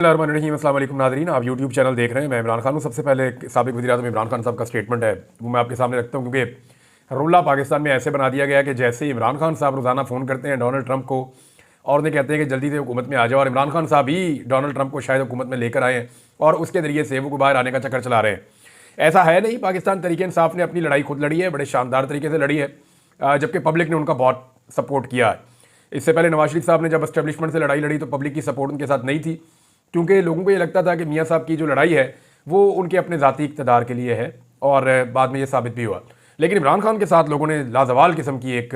अस्सलाम वालेकुम नाज़रीन, आप यूट्यूब चैनल देख रहे हैं। मैं इमरान खान हूँ। सबसे पहले साबिक़ वज़ीर-ए-आज़म इमरान खान साहब का स्टेटमेंट है वो मैं आपके सामने रखता हूँ, क्योंकि रूल पाकिस्तान में ऐसे बना दिया गया कि जैसे ही इमरान खान साहब रोज़ाना फ़ोन करते हैं डोनाल्ड ट्रंप को और उन्हें कहते हैं कि जल्दी से हुकूमत में आ जाओ, और इमरान खान साहब ही डोनाल्ड ट्रंप को शायद हुकूमत में लेकर आए हैं और उसके ज़रिए से वो बाहर आने का चक्कर चला रहे हैं। ऐसा है नहीं। पाकिस्तान तहरीक इंसाफ ने अपनी लड़ाई खुद लड़ी है, बड़े शानदार तरीके से लड़ी है, जबकि पब्लिक ने उनका बहुत सपोर्ट किया है। इससे पहले नवाज शरीफ साहब ने जब एस्टेब्लिशमेंट से लड़ाई लड़ी तो पब्लिक की सपोर्ट उनके साथ नहीं थी, क्योंकि लोगों को ये लगता था कि मियाँ साहब की जो लड़ाई है वो उनके अपने ज़ाती इक़्तिदार के लिए है, और बाद में ये साबित भी हुआ। लेकिन इमरान खान के साथ लोगों ने लाजवाल किस्म की एक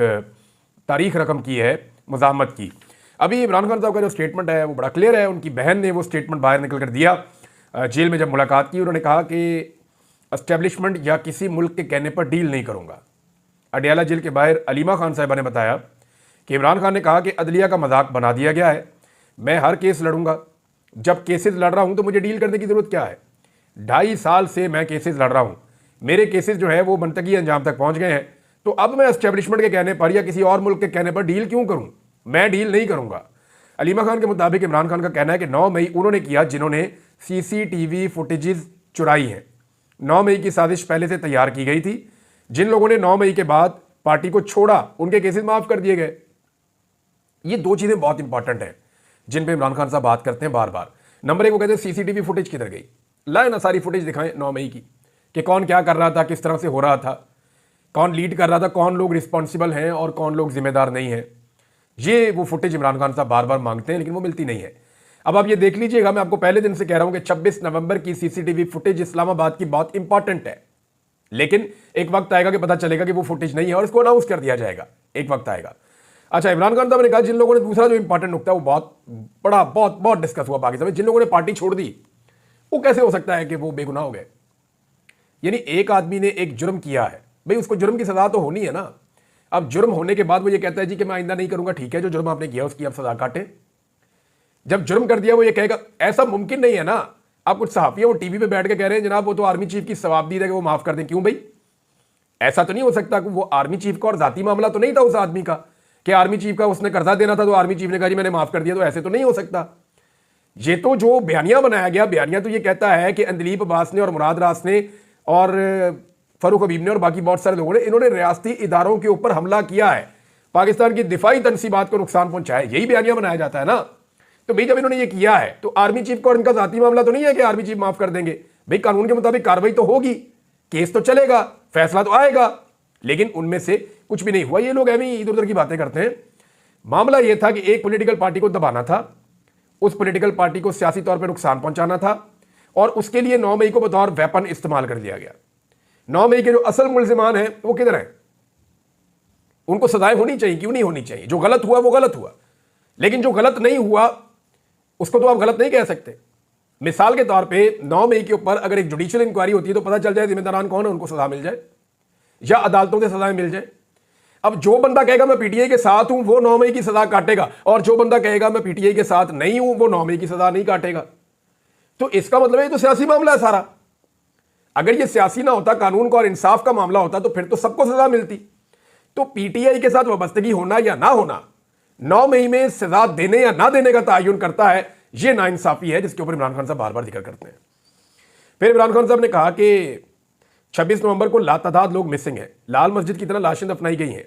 तारीख रकम की है, मुज़ाहमत की। अभी इमरान खान साहब का जो स्टेटमेंट है वो बड़ा क्लियर है। उनकी बहन ने वो स्टेटमेंट बाहर निकल कर दिया। जेल में जब मुलाकात की उन्होंने कहा कि एस्टेब्लिशमेंट या किसी मुल्क के कहने पर डील नहीं करूँगा। अडियाला जेल के बाहर अलीमा खान साहिबा ने बताया कि इमरान खान ने कहा कि अदलिया का मजाक बना दिया गया है, मैं हर केस लड़ूंगा। जब केसेस लड़ रहा हूं तो मुझे डील करने की ज़रूरत क्या है? 2.5 साल से मैं केसेस लड़ रहा हूं, मेरे केसेस जो है वो मंतकी अंजाम तक पहुंच गए हैं, तो अब मैं एस्टेब्लिशमेंट के कहने पर या किसी और मुल्क के कहने पर डील क्यों करूं? मैं डील नहीं करूंगा। अलीमा खान के मुताबिक इमरान खान का कहना है कि 9 मई उन्होंने किया जिन्होंने CCTV फुटेजेस चुराई हैं। 9 मई की साजिश पहले से तैयार की गई थी। जिन लोगों ने 9 मई के बाद पार्टी को छोड़ा उनके केसेस माफ़ कर दिए गए। ये 2 चीज़ें बहुत इंपॉर्टेंट हैं जिन पे इमरान खान साहब बात करते हैं बार बार। नंबर 1 वो कहते हैं CCTV फुटेज किधर गई? लाए ना सारी फुटेज दिखाएं 9 मई की, कि कौन क्या कर रहा था, किस तरह से हो रहा था, कौन लीड कर रहा था, कौन लोग रिस्पॉन्सिबल हैं और कौन लोग जिम्मेदार नहीं हैं। ये वो फुटेज इमरान खान साहब बार बार मांगते हैं, लेकिन वो मिलती नहीं है। अब आप ये देख लीजिएगा, मैं आपको पहले दिन से कह रहा हूं कि 26 नवंबर की CCTV फुटेज इस्लामाबाद की बहुत इंपॉर्टेंट है, लेकिन एक वक्त आएगा कि पता चलेगा कि वो फुटेज नहीं है और इसको अनाउंस कर दिया जाएगा। एक वक्त आएगा। अच्छा, इमरान खान साहब ने कहा जिन लोगों ने, दूसरा जो इंपॉर्टेंट नुकता है वो बहुत डिस्कस हुआ पाकिस्तान में, जिन लोगों ने पार्टी छोड़ दी वो कैसे हो सकता है कि वो बेगुनाह हो गए? यानी एक आदमी ने एक जुर्म किया है, भाई उसको जुर्म की सजा तो होनी है ना। अब जुर्म होने के बाद वो ये कहता है जी कि मैं आइंदा नहीं करूंगा। ठीक है, जो जुर्म आपने किया उसकी आप सजा काटे। जब जुर्म कर दिया वो ये कहेगा, ऐसा मुमकिन नहीं है ना। आप कुछ सहाफियों वो टीवी पे बैठ के कह रहे हैं जनाब वो तो आर्मी चीफ की सवाबदीद है कि वो माफ कर दें। क्यों भाई? ऐसा तो नहीं हो सकता कि वो आर्मी चीफ का और जाती मामला तो नहीं था उस आदमी का कि आर्मी चीफ का उसने कर्जा देना था तो आर्मी चीफ ने कहा जी मैंने माफ कर दिया, तो ऐसे तो नहीं हो सकता। ये तो जो बयानिया बनाया गया, बयानिया तो ये कहता है कि अंदलीब अब्बास ने और मुराद रास ने और फरूख हबीब ने और बाकी बहुत सारे लोगों ने, इन्होंने रियासती इदारों के ऊपर हमला किया है, पाकिस्तान की दिफाई तनसीबात को नुकसान पहुंचाया, यही बयानिया बनाया जाता है ना। तो भाई जब इन्होंने ये किया है तो आर्मी चीफ का और इनका जाती मामला तो नहीं है कि आर्मी चीफ माफ कर देंगे। भाई कानून के मुताबिक कार्रवाई तो होगी, केस तो चलेगा, फैसला तो आएगा, लेकिन उनमें से कुछ भी नहीं हुआ। ये लोग ऐਵੇਂ इधर उधर की बातें करते हैं। मामला यह था कि एक पॉलिटिकल पार्टी को दबाना था, उस पॉलिटिकल पार्टी को सियासी तौर पर नुकसान पहुंचाना था, और उसके लिए 9 मई को बतौर वेपन इस्तेमाल कर लिया गया। 9 मई के जो असल मुल्जिमान हैं वो किधर हैं? उनको सजाएं होनी चाहिए, क्यों नहीं होनी चाहिए? जो गलत हुआ वो गलत हुआ, लेकिन जो गलत नहीं हुआ उसको तो आप गलत नहीं कह सकते। मिसाल के तौर पे 9 मई के ऊपर अगर एक जुडिशियल इंक्वायरी होती है तो पता चल जाए जिम्मेदारान कौन है, उनको सजा मिल जाए या अदालतों से सजाएं मिल जाए। अब जो बंदा कहेगा मैं पीटीआई के साथ हूं वो 9 मई की सजा काटेगा, और जो बंदा कहेगा मैं पीटीआई के साथ नहीं हूं वो 9 मई की सजा नहीं काटेगा। तो इसका मतलब ये तो सियासी मामला है सारा। अगर ये सियासी ना होता, कानून का और इंसाफ का मामला होता, तो फिर तो सबको सजा मिलती। तो पीटीआई के साथ वाबस्तगी होना या ना होना 9 मई में सजा देने या ना देने का तयन करता है। यह नाइंसाफी है जिसके ऊपर इमरान खान साहब बार बार जिक्र करते हैं। फिर इमरान खान साहब ने कहा कि 26 नवंबर को लातादाद लोग मिसिंग हैं, लाल मस्जिद की तरह लाशें दफनाई गई हैं।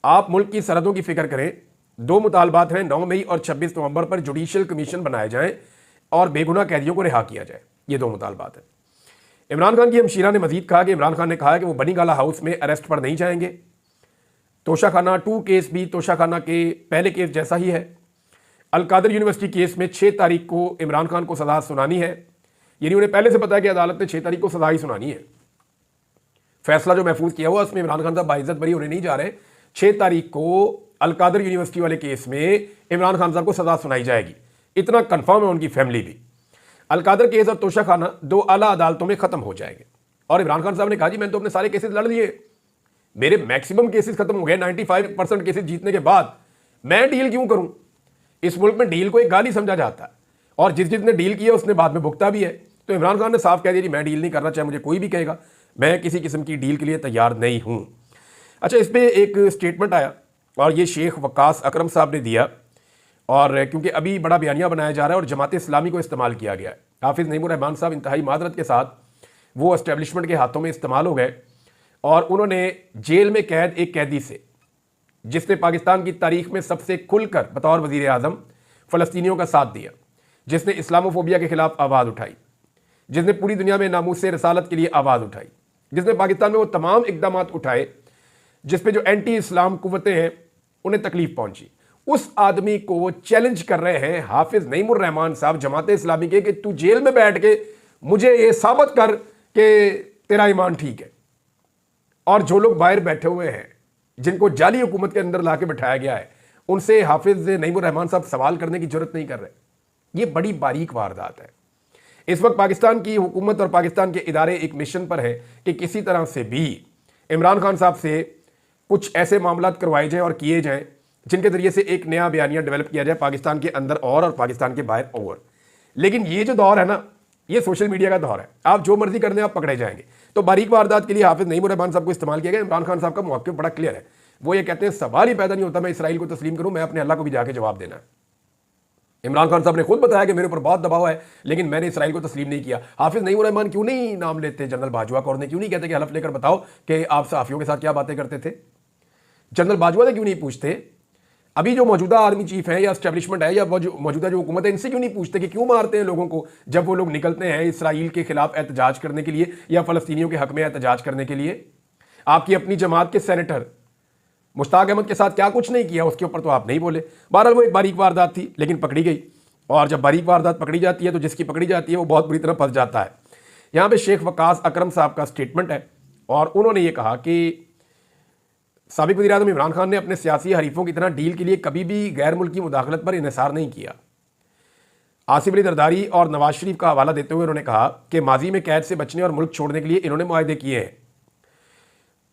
आप मुल्क की सरहदों की फिक्र करें। 2 मुतालबात हैं, 9 मई और 26 नवंबर पर जुडिशियल कमीशन बनाए जाएं और बेगुनाह कैदियों को रिहा किया जाए। ये 2 मुतालबात हैं। इमरान खान की हमशीरा ने मजीद कहा कि इमरान खान ने कहा कि वो बनी गाला हाउस में अरेस्ट पर नहीं जाएंगे। तोशाखाना 2 केस भी तोशाखाना के पहले केस जैसा ही है। अलकादर यूनिवर्सिटी केस में 6 तारीख को इमरान खान को सजा सुनानी है, यानी उन्हें पहले से पता है कि अदालत ने 6 तारीख को सजा ही सुनानी है। फैसला जो महफूज किया हुआ उसमें इमरान खान साहब बाइज्जत बरी होने नहीं जा रहे। 6 तारीख को अलकादर यूनिवर्सिटी वाले केस में इमरान खान साहब को सजा सुनाई जाएगी, इतना कंफर्म है उनकी फैमिली भी। अलकादर केस और तोशाखाना 2 आला अदालतों में खत्म हो जाएंगे। और इमरान खान साहब ने कहा जी मैंने तो अपने सारे केसेस लड़ लिए, मेरे मैक्सिमम केसेस खत्म हो गए, 95% केसेस जीतने के बाद मैं डील क्यों करूं? इस मुल्क में डील को एक गाली समझा जाता है, और जिसने डील किया उसने बाद में भुगता भी है। तो इमरान खान ने साफ कह दिया जी मैं डील नहीं करना, चाहे मुझे कोई भी कहेगा, मैं किसी किस्म की डील के लिए तैयार नहीं हूं। अच्छा, इस पर एक स्टेटमेंट आया और ये शेख वक्कास अकरम साहब ने दिया, और क्योंकि अभी बड़ा बयानिया बनाया जा रहा है और जमात इस्लामी को इस्तेमाल किया गया है। हाफिज़ नईमुर रहमान साहब इंतहाई मादरत के साथ वो एस्टेब्लिशमेंट के हाथों में इस्तेमाल हो गए और उन्होंने जेल में कैद एक कैदी से, जिसने पाकिस्तान की तारीख में सबसे खुलकर बतौर वज़ीर आज़म फ़लस्तीनियों का साथ दिया, जिसने इस्लामोफोबिया के खिलाफ आवाज़ उठाई, जिसने पूरी दुनिया में नामूस रसालत के लिए आवाज़ उठाई, जिसने पाकिस्तान में वो तमाम इकदाम उठाए जिस पे जो एंटी इस्लाम कुव्वतें हैं उन्हें तकलीफ पहुंची, उस आदमी को चैलेंज कर रहे हैं हाफिज़ नईमुर रहमान साहब जमात इस्लामी के कि तू जेल में बैठ के मुझे ये साबित कर कि तेरा ईमान ठीक है। और जो लोग बाहर बैठे हुए हैं, जिनको जाली हुकूमत के अंदर ला के बैठाया गया है, उनसे हाफिज़ नईमुर रहमान साहब सवाल करने की जरूरत नहीं कर रहे। ये बड़ी बारीक वारदात है। इस वक्त पाकिस्तान की हुकूमत और पाकिस्तान के इदारे एक मिशन पर है कि किसी तरह से भी इमरान खान साहब से कुछ ऐसे मामला करवाए जाएं और किए जाएं जिनके जरिए से एक नया बयानिया डेवलप किया जाए पाकिस्तान के अंदर और पाकिस्तान के बाहर और। लेकिन ये जो दौर है ना, ये सोशल मीडिया का दौर है। आप जो मर्जी कर लें, आप पकड़े जाएंगे। तो बारीक वारदात के लिए हाफिज़ नईमुर रहमान साहब को इस्तेमाल किया गया। इमरान खान साहब का मौक़िफ़ बड़ा क्लियर है। वो ये कहते हैं सवाल ही पैदा नहीं होता मैं इसराइल को तस्लीम करूं, मैं अपने अल्लाह को भी जाके जवाब देना है। इमरान खान साहब ने खुद बताया कि मेरे ऊपर बहुत दबाव है, लेकिन मैंने इसराइल को तस्लीम नहीं किया। हाफिज़ नईमुर रहमान क्यों नहीं नाम लेते जनरल बाजवा को, और ने क्यों नहीं कहते कि हलफ लेकर बताओ कि आप सहाफ़ियों के साथ क्या बातें करते थे? जनरल बाजवा से क्यों नहीं पूछते? अभी जो मौजूदा आर्मी चीफ है या एस्टेब्लिशमेंट है या मौजूदा जो हुकूमत है, इनसे क्यों नहीं पूछते कि क्यों मारते हैं लोगों को जब वो लोग निकलते हैं इसराइल के खिलाफ एहतजाज करने के लिए या फ़लस्तीनियों के हक में एहतजाज करने के लिए? आपकी अपनी जमात के सेनेटर मुश्ताक अहमद के साथ क्या कुछ नहीं किया, उसके ऊपर तो आप नहीं बोले। बहरहाल वो एक बारीक वारदात थी, लेकिन पकड़ी गई। और जब बारीक वारदात पकड़ी जाती है तो जिसकी पकड़ी जाती है वो बहुत बुरी तरह फंस जाता है। यहाँ पे शेख वकास अकरम साहब का स्टेटमेंट है और उन्होंने ये कहा कि साबिक़ वज़ीर आज़म इमरान खान ने अपने सियासी हरीफों की तरह डील के लिए कभी भी गैर मुल्की मुदाखलत पर इन्हिसार नहीं किया। आसिफ अली जरदारी और नवाज शरीफ का हवाला देते हुए उन्होंने कहा कि माजी में कैद से बचने और मुल्क छोड़ने के लिए इन्होंने मुआहदे किए हैं।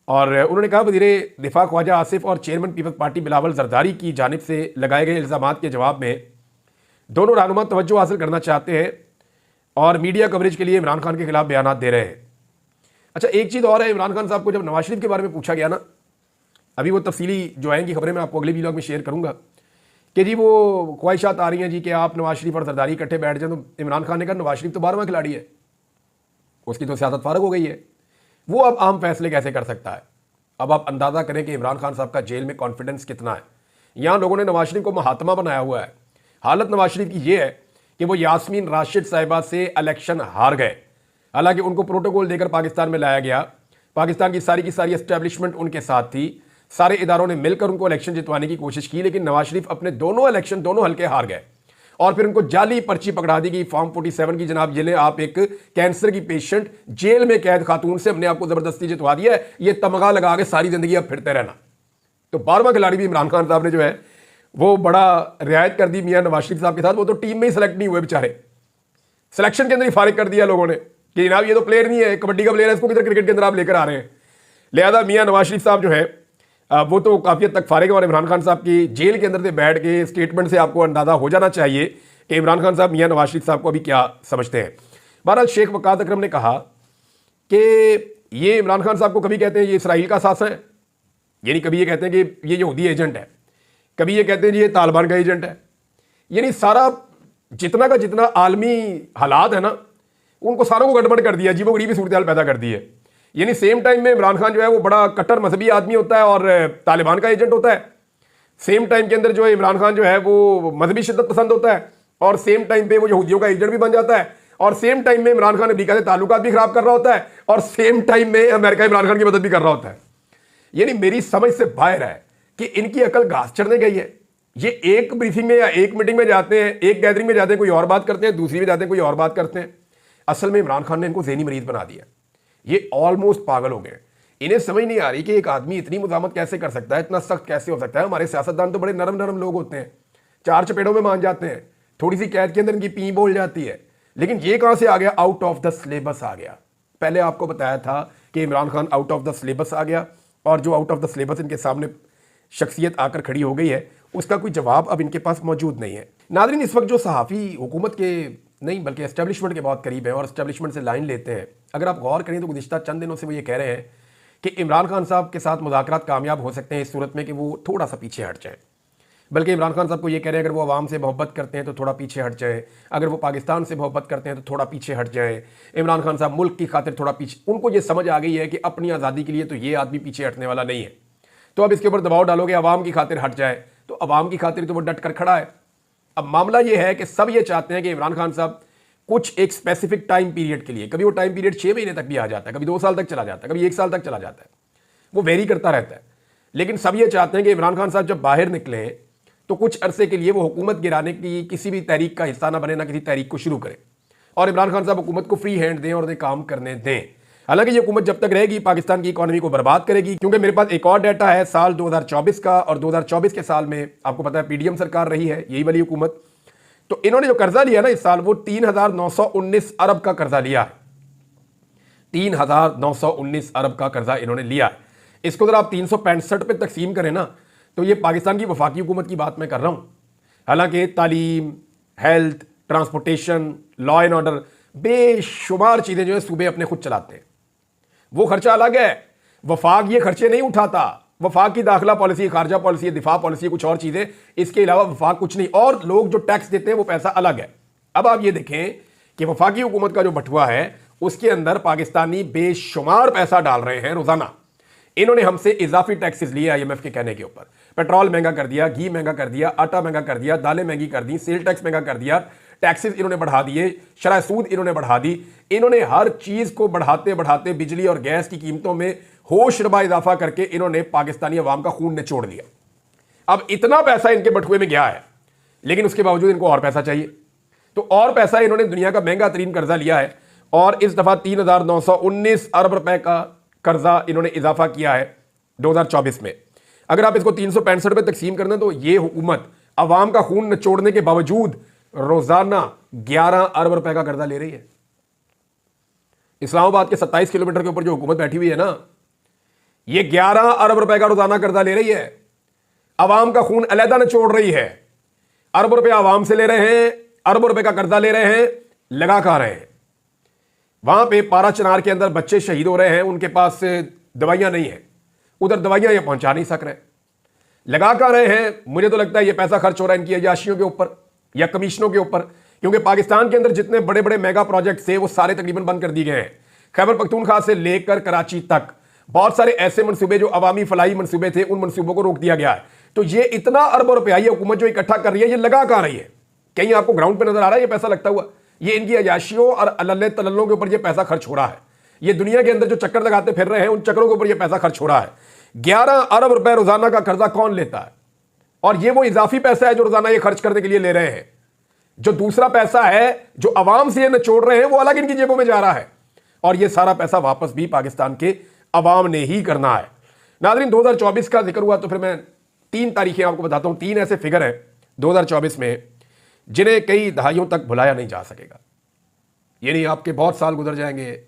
और उन्होंने कहा वज़ीर दिफा ख्वाजा आसिफ और chairman peoples party Bilawal Zardari की जानिब से लगाए गए इल्ज़ामात के जवाब में दोनों रहनुमा तवज्जो हासिल करना चाहते हैं और मीडिया कवरेज के लिए इमरान खान के खिलाफ बयानात दे रहे हैं। अच्छा, एक चीज़ और है, इमरान खान साहब को जब नवाज शरीफ के बारे में पूछा गया ना, अभी वो तफसीली जो आएंगी खबरें मैं आपको अगले वीडियो में शेयर करूंगा कि जी वो ख्वाहिशात आ रही हैं जी कि आप नवाज शरीफ और जरदारी इकट्ठे बैठ जाए, तो इमरान खान ने कहा नवाज शरीफ तो 12वां खिलाड़ी है, उसकी तो सियासत फारग हो गई है, वो अब आम फैसले कैसे कर सकता है। अब आप अंदाज़ा करें कि इमरान खान साहब का जेल में कॉन्फिडेंस कितना है। यहाँ लोगों ने नवाज शरीफ को महात्मा बनाया हुआ है। हालत नवाज शरीफ की ये है कि वो यास्मीन राशिद साहिबा से इलेक्शन हार गए, हालांकि उनको प्रोटोकॉल देकर पाकिस्तान में लाया गया। पाकिस्तान की सारी एस्टेब्लिशमेंट उनके साथ थी, सारे इदारों ने मिलकर उनको इलेक्शन जितवाने की कोशिश की, लेकिन नवाज शरीफ अपने दोनों हल्के हार गए और फिर उनको जाली पर्ची पकड़ा दी गई फॉर्म 47 की। जनाब ये लें, आप एक कैंसर की पेशेंट जेल में कैद खातून से हमने आपको जबरदस्ती जितवा दिया है, ये तमगा लगा के सारी जिंदगी अब फिरते रहना। तो 12वां खिलाड़ी भी इमरान खान साहब ने जो है वो बड़ा रियायत कर दी मियां नवाज शरीफ साहब के साथ। वो तो टीम में ही सिलेक्ट नहीं हुए बेचारे, सिलेक्शन के अंदर ही फारिग कर दिया लोगों ने कि जनाब ये तो प्लेयर नहीं है, कबड्डी का प्लेयर है, इसको किधर क्रिकेट के अंदर आप लेकर आ रहे हैं। लिहाजा मियां नवाज शरीफ साहब जो है वो तो काफ़ी हद तक फारिग है और इमरान खान साहब की जेल के अंदर से बैठ के स्टेटमेंट से आपको अंदाज़ा हो जाना चाहिए कि इमरान खान साहब मियां नवाज शरीफ साहब को अभी क्या समझते हैं। बहरहाल शेख वकास अकरम ने कहा कि ये इमरान खान साहब को कभी कहते हैं ये इसराइल का सासा है, यानी कभी ये कहते हैं कि ये यहूदी एजेंट है, कभी ये कहते हैं जी ये तालिबान का एजेंट है। यानी सारा जितना का जितना आलमी हालात है ना, उनको सारों को गड़बड़ कर दिया, अजीबो गरीबी सूरत हाल पैदा कर दी है। यानी सेम टाइम में इमरान खान जो है वो बड़ा कट्टर मजहबी आदमी होता है और तालिबान का एजेंट होता है। सेम टाइम के अंदर जो है इमरान खान जो है वो मजहबी शिद्दत पसंद होता है और सेम टाइम पे वो यहूदियों का एजेंट भी बन जाता है और सेम टाइम में इमरान खान अमेरिका से ताल्लुकात भी खराब कर रहा होता है और सेम टाइम में अमेरिका इमरान खान की मदद भी कर रहा होता है। यानी मेरी समझ से बाहर है कि इनकी अकल घास चढ़ने गई है। ये एक ब्रीफिंग में या एक मीटिंग में जाते हैं, एक गैदरिंग में जाते हैं, कोई और बात करते हैं, दूसरी में जाते हैं, कोई और बात करते हैं। असल में इमरान खान ने इनको ज़हनी मरीज बना दिया, ये ऑलमोस्ट पागल हो गए। इन्हें समझ नहीं आ रही कि एक आदमी इतनी मुज़ामत कैसे कर सकता है, इतना सख्त कैसे हो सकता है। हमारे सियासतदान तो बड़े नरम नरम लोग होते हैं, चार चपेड़ों में मान जाते हैं, थोड़ी सी कैद के अंदर इनकी पी बोल जाती है। लेकिन ये कहाँ से आ गया? आउट ऑफ द सिलेबस आ गया। पहले आपको बताया था कि Imran Khan out of the syllabus आ गया और जो आउट ऑफ द सिलेबस इनके सामने शख्सियत आकर खड़ी हो गई है, उसका कोई जवाब अब इनके पास मौजूद नहीं है। नाज़रीन, इस वक्त जो सहाफ़ी हुकूमत के नहीं बल्कि एस्टेब्लिशमेंट के बहुत करीब हैं और एस्टेब्लिशमेंट से लाइन लेते हैं, अगर आप गौर करें तो गुज़िश्ता चंद दिनों से वो ये कह रहे हैं कि इमरान खान साहब के साथ मुज़ाकरात कामयाब हो सकते हैं इस सूरत में कि वो थोड़ा सा पीछे हट जाएं। बल्कि इमरान खान साहब को ये कह रहे हैं अगर वो आवाम से मोहब्बत करते हैं तो थोड़ा पीछे हट जाए, अगर वो पाकिस्तान से मोहब्बत करते हैं तो थोड़ा पीछे हट जाए। इमरान खान साहब मुल्क की खातिर थोड़ा पीछे, उनको ये समझ आ गई है कि अपनी आज़ादी के लिए तो ये आदमी पीछे हटने वाला नहीं है। तो अब इसके ऊपर दबाव डालोगे आवाम की खातिर हट जाए, तो आवाम की खातिर तो वो डट कर खड़ा है। अब मामला ये है कि सब ये चाहते हैं कि इमरान खान साहब कुछ एक स्पेसिफिक टाइम पीरियड के लिए, कभी वो टाइम पीरियड 6 महीने तक भी आ जाता है, कभी 2 साल तक चला जाता है, कभी 1 साल तक चला जाता है, वो वेरी करता रहता है। लेकिन सब ये चाहते हैं कि इमरान खान साहब जब बाहर निकले तो कुछ अरसे के लिए वो हुकूमत गिराने की किसी भी तहरीक का हिस्सा ना बने, ना किसी तहरीक को शुरू करें, और इमरान खान साहब हुकूमत को फ्री हैंड दें और उन्हें काम करने दें। हालांकि ये हुकूमत जब तक रहेगी पाकिस्तान की इकॉनमी को बर्बाद करेगी, क्योंकि मेरे पास एक और डाटा है साल 2024 का, और 2024 के साल में आपको पता है पीडीएम सरकार रही है, यही वाली हुकूमत। तो इन्होंने जो कर्जा लिया ना इस साल, वो 3,919 अरब का कर्जा लिया है। 3,919 अरब का कर्जा इन्होंने लिया है। इसको अगर आप 365 पे तकसीम करें ना, तो ये पाकिस्तान की वफाकी हुकूमत की बात मैं कर रहा हूं। हालांकि तालीम, health, transportation, law and order, बेशुमार चीजें जो है सूबे अपने खुद चलाते हैं, वो खर्चा अलग है। वफाक ये खर्चे नहीं उठाता। वफाक की दाखिला पॉलिसी, खारजा पॉलिसी, दिफा पॉलिसी, कुछ और चीजें, इसके अलावा वफाक कुछ नहीं। और लोग जो टैक्स देते हैं वो पैसा अलग है। अब आप ये देखें कि वफाकी हुकूमत का जो बटुआ है उसके अंदर पाकिस्तानी बेशुमार पैसा डाल रहे हैं रोजाना। इन्होंने हमसे इजाफी टैक्सेस लिए आईएमएफ के कहने के ऊपर। पेट्रोल महंगा कर दिया, घी महंगा कर दिया, आटा महंगा कर दिया, दालें महंगी कर दी, सेल टैक्स महंगा कर दिया, टैक्सेस इन्होंने बढ़ा दिए, शरह सूद इन्होंने बढ़ा दी। इन्होंने हर चीज को बढ़ाते बढ़ाते बिजली और गैस की कीमतों में होशरबा इजाफा करके इन्होंने पाकिस्तानी अवाम का खून निचोड़ दिया। अब इतना पैसा इनके बटुए में गया है, लेकिन उसके बावजूद इनको और पैसा चाहिए। तो और पैसा इन्होंने दुनिया का महंगा तरीन कर्जा लिया है, और इस दफा 3,919 अरब रुपए का कर्जा इन्होंने इजाफा किया है 2024 में। अगर आप इसको 365 पे तकसीम करना, तो ये हुकूमत अवाम का खून निचोड़ने के बावजूद रोजाना 11 अरब रुपए का कर्जा ले रही है। इस्लामाबाद के 27 किलोमीटर के ऊपर जो हुकूमत बैठी हुई है ना, ये 11 अरब रुपए का रोजाना कर्जा ले रही है। अवाम का खून अलहदा निचोड़ रही है। अरब रुपया अवाम से ले रहे हैं, अरब रुपए का कर्जा ले रहे हैं, लगा कहां रहे हैं? वहां पे पारा चिनार के अंदर बच्चे शहीद हो रहे हैं, उनके पास दवाइयां नहीं है, उधर दवाइयां ये पहुंचा नहीं सक रहे, लगा कर रहे हैं। मुझे तो लगता है ये पैसा खर्च हो रहा है इनकी अयाशियों के ऊपर या कमीशनों के ऊपर, क्योंकि पाकिस्तान के अंदर जितने बड़े बड़े मेगा प्रोजेक्ट थे वो सारे तकरीबन बंद कर दिए गए हैं। खैबर पख्तूनख्वा से लेकर कराची तक बहुत सारे ऐसे मनसूबे जो अवामी फलाई मनसूबे थे, उन मनसूबों को रोक दिया गया है। तो ये इतना अरबों रुपया ये हुकूमत जो इकट्ठा कर रही है, ये लगा कहां रही है? कहीं आपको ग्राउंड पे नजर आ रहा है ये पैसा लगता हुआ? ये इनकी अयाशियों और अल्ले तल्लों के ऊपर ये पैसा खर्च हो रहा है। ये दुनिया के अंदर जो चक्कर लगाते फिर रहे हैं, उन चक्करों के ऊपर ये पैसा खर्च हो रहा है। 11 अरब रुपए रोजाना का कर्जा कौन लेता है? और ये वो इजाफी पैसा है जो रोजाना ये खर्च करने के लिए ले रहे हैं। जो दूसरा पैसा है जो अवाम से ये निचोड़ रहे हैं, वो अलग इनकी जेबों में जा रहा है, और ये सारा पैसा वापस भी पाकिस्तान के अवाम ने ही करना है। नाज़रीन, 2024 का जिक्र हुआ तो फिर मैं 3 तारीखें आपको बताता हूं। 3 ऐसे फिगर हैं 2024 में जिन्हें कई दहाइयों तक भुलाया नहीं जा सकेगा। यानी आपके बहुत साल गुजर जाएंगे,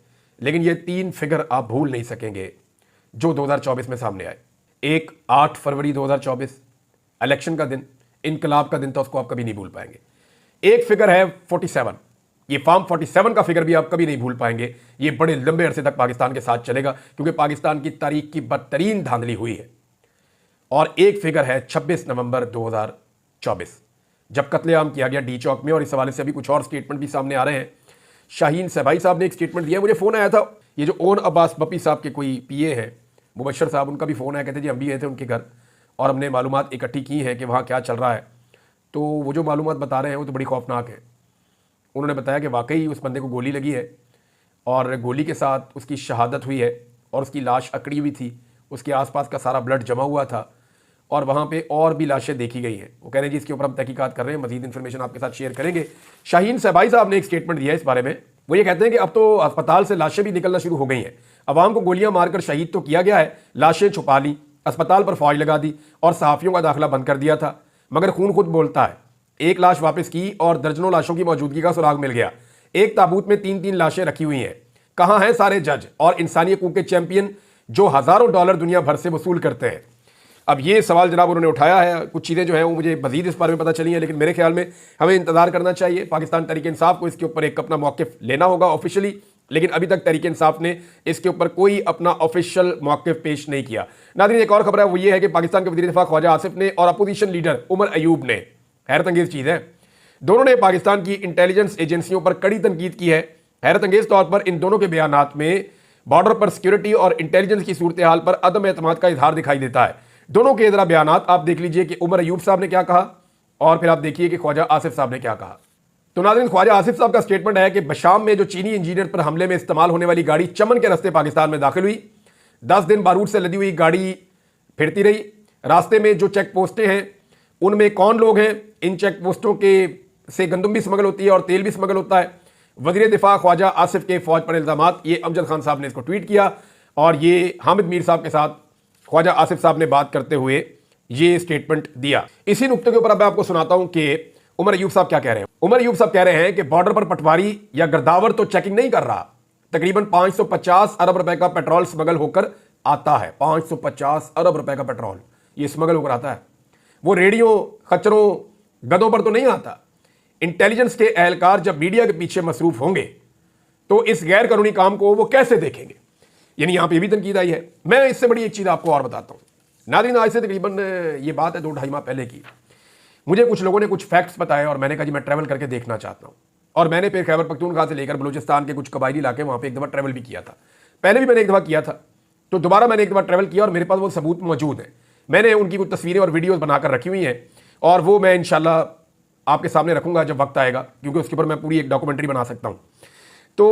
लेकिन ये 3 फिगर आप भूल नहीं सकेंगे जो 2024 में सामने आए। एक 8 फरवरी 2024, इलेक्शन का दिन, इनकलाब का दिन था, उसको आप कभी नहीं भूल पाएंगे। एक फिगर है 47, ये फॉर्म 47 का फिगर भी आप कभी नहीं भूल पाएंगे। ये बड़े लंबे अरसे तक पाकिस्तान के साथ चलेगा, क्योंकि पाकिस्तान की तारीख की बदतरीन धांधली हुई है। और एक फिगर है 26 नवंबर 2024, जब कत्लेआम किया गया डी चौक में। और इस हवाले से अभी कुछ और स्टेटमेंट भी सामने आ रहे हैं। शाहीन सहबाई साहब ने एक स्टेटमेंट दिया, मुझे फ़ोन आया था, ये जो ओन अब्बास बप्पी साहब के कोई पीए हैं, मुबशर साहब, उनका भी फ़ोन आया, कहते जी हम भी गए थे उनके घर और हमने मालूमात इकट्ठी की हैं कि वहाँ क्या चल रहा है। तो वो जो मालूमात बता रहे हैं वो तो बड़ी खौफनाक है। उन्होंने बताया कि वाकई उस बंदे को गोली लगी है और गोली के साथ उसकी शहादत हुई है, और उसकी लाश अकड़ी हुई थी, उसके आसपास का सारा ब्लड जमा हुआ था, और वहाँ पे और भी लाशें देखी गई हैं। वो कह रहे हैं जी इसके ऊपर हम तहकीकात कर रहे हैं, मजीद इन्फॉर्मेशन आपके साथ शेयर करेंगे। शाहीन सहबाई साहब ने एक स्टेटमेंट दिया है इस बारे में। वो ये कहते हैं कि अब तो अस्पताल से लाशें भी निकलना शुरू हो गई हैं। अवाम को गोलियां मारकर शहीद तो किया गया है, लाशें छुपा ली, अस्पताल पर फौज लगा दी और सहाफ़ियों का दाखिला बंद कर दिया था, मगर खून खुद बोलता है। एक लाश वापस की और दर्जनों लाशों की मौजूदगी का सुराग मिल गया। एक ताबूत में 3-3 लाशें रखी हुई हैं। कहाँ हैं सारे जज और इंसानी हकूक़ के चैंपियन जो हज़ारों डॉलर दुनिया भर से वसूल करते हैं? अब ये सवाल जनाब उन्होंने उठाया है। कुछ चीज़ें जो हैं वो मुझे मजीद इस बारे में पता चली हैं, लेकिन मेरे ख्याल में हमें इंतजार करना चाहिए। पाकिस्तान तहरीक इंसाफ को इसके ऊपर एक अपना मौक़िफ़ लेना होगा ऑफिशियली, लेकिन अभी तक तहरीक इंसाफ ने इसके ऊपर कोई अपना ऑफिशियल मौक़िफ़ पेश नहीं किया। नाज़रीन, एक और खबर है, वो ये है कि पाकिस्तान के वज़ीर दिफ़ा ख्वाजा आसिफ ने और अपोजिशन लीडर उमर अयूब ने, हैरत अंगेज़ चीज़ है, दोनों ने पाकिस्तान की इंटेलिजेंस एजेंसियों पर कड़ी तनकीद की है। हैरत अंगेज़ तौर पर इन दोनों के बयानात में बॉर्डर पर सिक्योरिटी और इंटेलिजेंस की सूरत हाल पर अदम एतमाद का इजहार दिखाई देता है। दोनों के ज़रा बयानात आप देख लीजिए कि उमर अयूब साहब ने क्या कहा और फिर आप देखिए कि ख्वाजा आसिफ साहब ने क्या कहा। तो नाज़रीन, ख्वाजा आसिफ साहब का स्टेटमेंट है कि बशाम में जो चीनी इंजीनियर पर हमले में इस्तेमाल होने वाली गाड़ी चमन के रास्ते पाकिस्तान में दाखिल हुई। 10 दिन बारूद से लदी हुई गाड़ी फिरती रही। रास्ते में जो चेक पोस्टें हैं उनमें कौन लोग हैं, इन चेक पोस्टों के से गंदम भी स्मगल होती है और तेल भी स्मगल होता है। वज़ीर दिफा ख्वाजा आसिफ के फौज पर इल्ज़ामात, ये अमजद खान साहब ने इसको ट्वीट किया और ये हामिद मीर साहब के साथ ख्वाजा आसिफ साहब ने बात करते हुए ये स्टेटमेंट दिया। इसी नुक्ते के ऊपर अब मैं आपको सुनाता हूं कि उमर अयूब साहब क्या कह रहे हैं। उमर अयूब साहब कह रहे हैं कि बॉर्डर पर पटवारी या गिरदावर तो चेकिंग नहीं कर रहा, तकरीबन 550 अरब रुपए का पेट्रोल स्मगल होकर आता है। 550 अरब रुपए का पेट्रोल ये स्मगल होकर आता है। वो रेडियो खच्चरों गधों पर तो नहीं आता। इंटेलिजेंस के एहलकार जब मीडिया के पीछे मसरूफ होंगे तो इस गैर कानूनी काम को वो कैसे देखेंगे, यानी यहां पर भी तनकीद आई है। मैं इससे बड़ी एक चीज आपको और बताता हूं। नाज़रीन, आज से तकरीबन ये बात है 2-2.5 माह पहले की। मुझे कुछ लोगों ने कुछ फैक्ट्स बताए और मैंने कहा जी मैं ट्रैवल करके देखना चाहता हूं। और मैंने फिर खैबर पख्तूनख्वा से लेकर बलूचिस्तान के कुछ कबायली इलाके वहां पे एक दफ़ा ट्रैवल भी किया था। पहले भी मैंने एक दफ़ा किया था, तो दोबारा मैंने एक दफ़ा ट्रैवल किया और मेरे पास वो सबूत मौजूद है। मैंने उनकी कुछ तस्वीरें और वीडियोज़ बनाकर रखी हुई हैं और वो मैं इंशाल्लाह आपके सामने रखूंगा जब वक्त आएगा, क्योंकि उसके ऊपर मैं पूरी एक डॉक्यूमेंट्री बना सकता हूँ। तो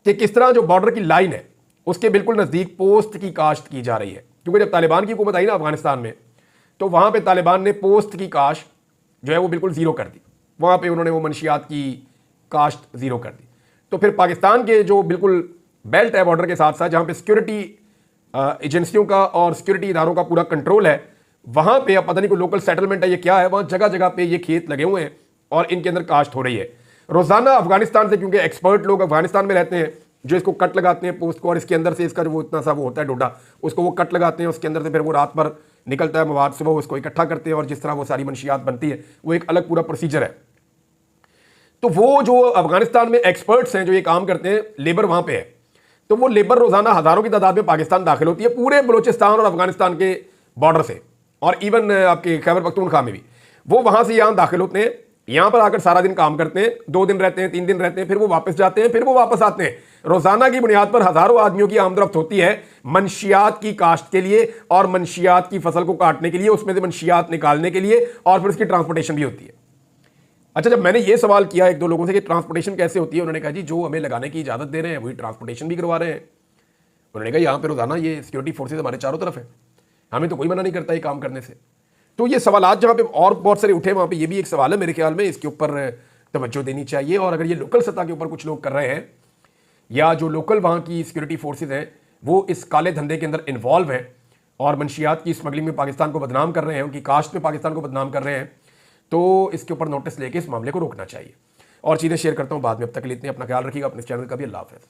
कि किस तरह जो बॉर्डर की लाइन है उसके बिल्कुल नज़दीक पोस्ट की काश्त की जा रही है, क्योंकि जब तालिबान की हुकूमत आई ना अफगानिस्तान में, तो वहाँ पे तालिबान ने पोस्ट की काश्त जो है वो बिल्कुल ज़ीरो कर दी। वहाँ पे उन्होंने वो मंशियात की काश्त ज़ीरो कर दी। तो फिर पाकिस्तान के जो बिल्कुल बेल्ट है बॉर्डर के साथ साथ, जहाँ पे सिक्योरिटी एजेंसियों का और सिक्योरिटी इदारों का पूरा कंट्रोल है, वहाँ पे अब पता नहीं कोई लोकल सेटलमेंट है ये क्या है, वहाँ जगह जगह पे ये खेत लगे हुए हैं और इनके अंदर काश्त हो रही है रोज़ाना। अफगानिस्तान से, क्योंकि एक्सपर्ट लोग अफगानिस्तान में रहते हैं जो इसको कट लगाते हैं पोस्ट को, और इसके अंदर से इसका जो वो इतना सा वो होता है डोडा, उसको वो कट लगाते हैं, उसके अंदर से फिर वो रात भर निकलता है मवाद, सुबह उसको इकट्ठा करते हैं और जिस तरह वो सारी मंशियात बनती है वो एक अलग पूरा प्रोसीजर है। तो वो जो अफगानिस्तान में एक्सपर्ट्स हैं जो ये काम करते हैं, लेबर वहाँ पे है, तो वो लेबर रोज़ाना हज़ारों की तादाद में पाकिस्तान दाखिल होती है पूरे बलूचिस्तान और अफगानिस्तान के बॉर्डर से, और इवन आपके खैबर पख्तूनख्वा में भी। वो वहाँ से यहाँ दाखिल होते हैं, यहाँ पर आकर सारा दिन काम करते हैं, 2 दिन रहते हैं, 3 दिन रहते हैं, फिर वो वापस जाते हैं, फिर वो वापस आते हैं। रोजाना की बुनियाद पर हजारों आदमियों की आमदरफ्त होती है मंशियात की काश्त के लिए और मंशियात की फसल को काटने के लिए, उसमें से मंशियात निकालने के लिए, और फिर उसकी ट्रांसपोर्टेशन भी होती है। अच्छा, जब मैंने ये सवाल किया एक दो लोगों से कि ट्रांसपोर्टेशन कैसे होती है, उन्होंने कहा जी जो हमें लगाने की इजाजत दे रहे हैं वही ट्रांसपोर्टेशन भी करवा रहे हैं। उन्होंने कहा यहाँ पे रोजाना ये सिक्योरिटी फोर्सेज हमारे चारों तरफ है, हमें तो कोई मना नहीं करता ये काम करने से। तो ये सवाल जहाँ पे और बहुत सारे उठे, वहाँ पे ये भी एक सवाल है मेरे ख्याल में, इसके ऊपर तवज्जो देनी चाहिए। और अगर ये लोकल सतह के ऊपर कुछ लोग कर रहे हैं या जो लोकल वहाँ की सिक्योरिटी फोर्सेज हैं वो इस काले धंधे के अंदर इन्वॉल्व हैं और मंशियात की स्मगलिंग में पाकिस्तान को बदनाम कर रहे हैं, उनकी काश्त में पाकिस्तान को बदनाम कर रहे हैं, तो इसके ऊपर नोटिस लेके इस मामले को रोकना चाहिए। और चीज़ें शेयर करता हूँ बाद में, अब तक लेते हैं, अपना ख्याल रखिएगा, अपने चैनल का भी। अल्लाह हाफ़िज़।